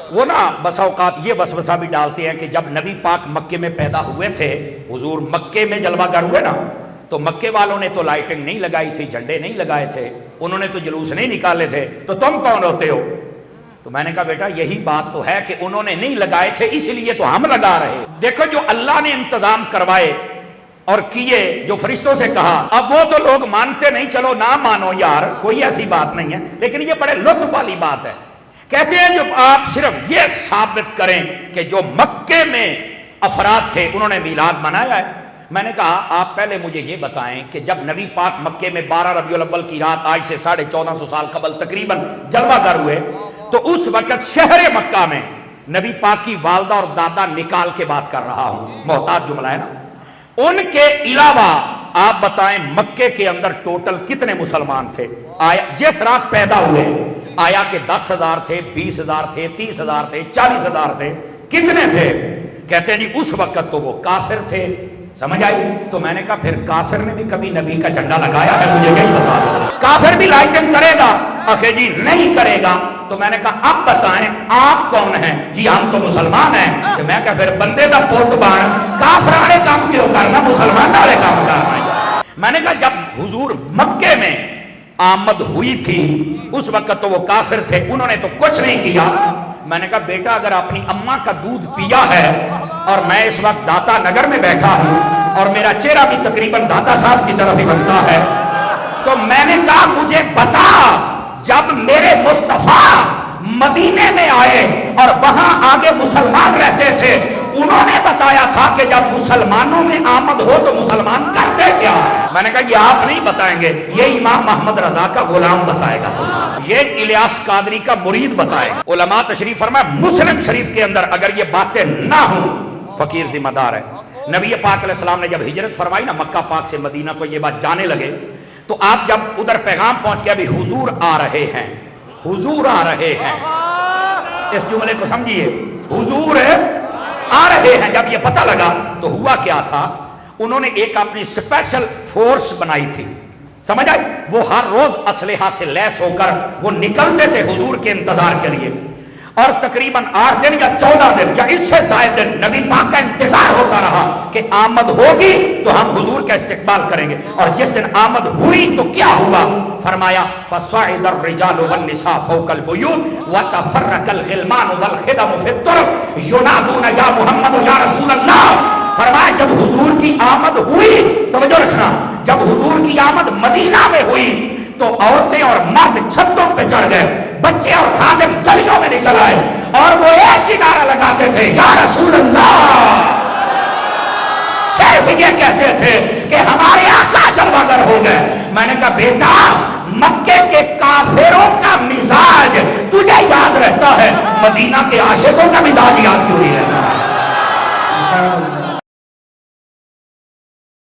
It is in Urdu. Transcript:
وہ نا بسا اوقات یہ وسوسہ بھی ڈالتے ہیں کہ جب نبی پاک مکے میں پیدا ہوئے تھے، حضور مکے میں جلوہ گر ہوئے نا، تو مکے والوں نے تو لائٹنگ نہیں لگائی تھی، جھنڈے نہیں لگائے تھے، انہوں نے تو جلوس نہیں نکالے تھے، تو تم کون ہوتے ہو؟ تو میں نے کہا بیٹا یہی بات تو ہے کہ انہوں نے نہیں لگائے تھے اس لیے تو ہم لگا رہے۔ دیکھو جو اللہ نے انتظام کروائے اور کیے، جو فرشتوں سے کہا، اب وہ تو لوگ مانتے نہیں، چلو نہ مانو یار، کوئی ایسی بات نہیں ہے، لیکن یہ بڑے لطف والی بات ہے۔ کہتے ہیں جب آپ صرف یہ ثابت کریں کہ جو مکے میں افراد تھے انہوں نے میلاد منایا ہے۔ میں نے کہا آپ پہلے مجھے یہ بتائیں کہ جب نبی پاک مکے میں 12 ربیع الاول کی رات آج سے 1450 سال قبل تقریباً جلوہ گر ہوئے، تو اس وقت شہر مکہ میں نبی پاک کی والدہ اور دادا نکال کے بات کر رہا ہوں، محتاط جملہ ہے نا، ان کے علاوہ آپ بتائیں مکے کے اندر ٹوٹل کتنے مسلمان تھے؟ آیا جس رات پیدا ہوئے آیا کہ 10,000 تھے، 20,000 تھے، 30,000 تھے، 40,000 تھے، کتنے تھے؟ کہتے ہیں جی اس وقت تو وہ کافر تھے۔ سمجھ آئی؟ تو میں نے کہا پھر کافر نے بھی کبھی نبی کا جھنڈا لگایا ہے؟ مجھے یہی بتا دو۔ کافر بھی لائٹنگ کرے گا؟ اکھے جی نہیں کرے گا۔ تو میں نے کہا اب بتائیں آپ کون ہیں؟ جی ہم تو مسلمان ہیں۔ کہ میں کہا پھر بندے دا پوت بان کافرانے کام کیوں کرنا، مسلمان والے کام کرنا۔ میں نے کہا جب حضور مکے میں آمد ہوئی تھی اس وقت تو وہ کافر تھے، انہوں نے تو کچھ نہیں کیا۔ میں نے کہا بیٹا اگر اپنی اماں کا دودھ پیا ہے اور میں اس وقت داتا نگر میں بیٹھا ہوں اور میرا چہرہ بھی تقریباً داتا صاحب کی طرف ہی بنتا ہے، تو میں نے کہا مجھے بتا جب میرے مصطفیٰ مدینے میں آئے اور وہاں آگے مسلمان رہتے تھے، انہوں نے بتایا تھا کہ جب مسلمانوں میں آمد ہو تو مسلمان کرتے کیا؟ میں نے کہا یہ آپ نہیں بتائیں گے، یہ امام محمد رضا کا غلام بتائے گا، یہ الیاس قادری کا مرید بتائے گا۔ علماء تشریف فرمائے مسلم شریف کے اندر اگر یہ باتیں نہ ہوں، فقیر ذمہ دار ہے۔ نبی پاک علیہ السلام نے جب ہجرت فرمائی نا مکہ پاک سے مدینہ، تو یہ بات جانے لگے، تو آپ جب ادھر پیغام پہنچ گیا ابھی حضور آ رہے ہیں، حضور آ رہے ہیں، اس جملے کو سمجھیے، حضور آ رہے ہیں، جب یہ پتہ لگا تو ہوا کیا تھا، انہوں نے ایک اپنی سپیشل فورس بنائی تھی، سمجھ آئی؟ وہ ہر روز اسلحہ سے لیس ہو کر وہ نکلتے تھے حضور کے انتظار کے لیے، اور تقریباً 8 دن یا 14 دن یا اس سے زائد دن نبی پاک کا انتظار ہوتا رہا کہ آمد ہوگی تو ہم حضور کا استقبال کریں گے۔ اور جس دن آمد ہوئی تو کیا ہوا؟ فرمایا فَصَعِدَ الرِّجَالُ وَالنِّسَاءُ فَوْقَ الْبُيُوتِ وَتَفَرَّقَ الْغِلْمَانُ وَالْخِدَمُ فِي الطُّرُقِ يُنَادُونَ يَا مُحَمَّدُ يَا رَسُولَ اللَّهِ۔ فرمایا جب حضور کی آمد ہوئی، توجہ رکھنا، جب حضور کی آمد مدینہ میں ہوئی تو عورتیں اور مرد چھتوں پہ چڑھ گئے، بچے اور خادم گلیوں میں نکل آئے، اور وہ ایک ہی نعرہ لگاتے تھے یا رسول اللہ، صرف یہ کہتے تھے کہ ہمارے آقا جلوہ گر ہو گئے۔ میں نے کہا بیٹا مکے کے کافروں کا مزاج تجھے یاد رہتا ہے، مدینہ کے عاشقوں کا مزاج یاد کیوں نہیں رہتا؟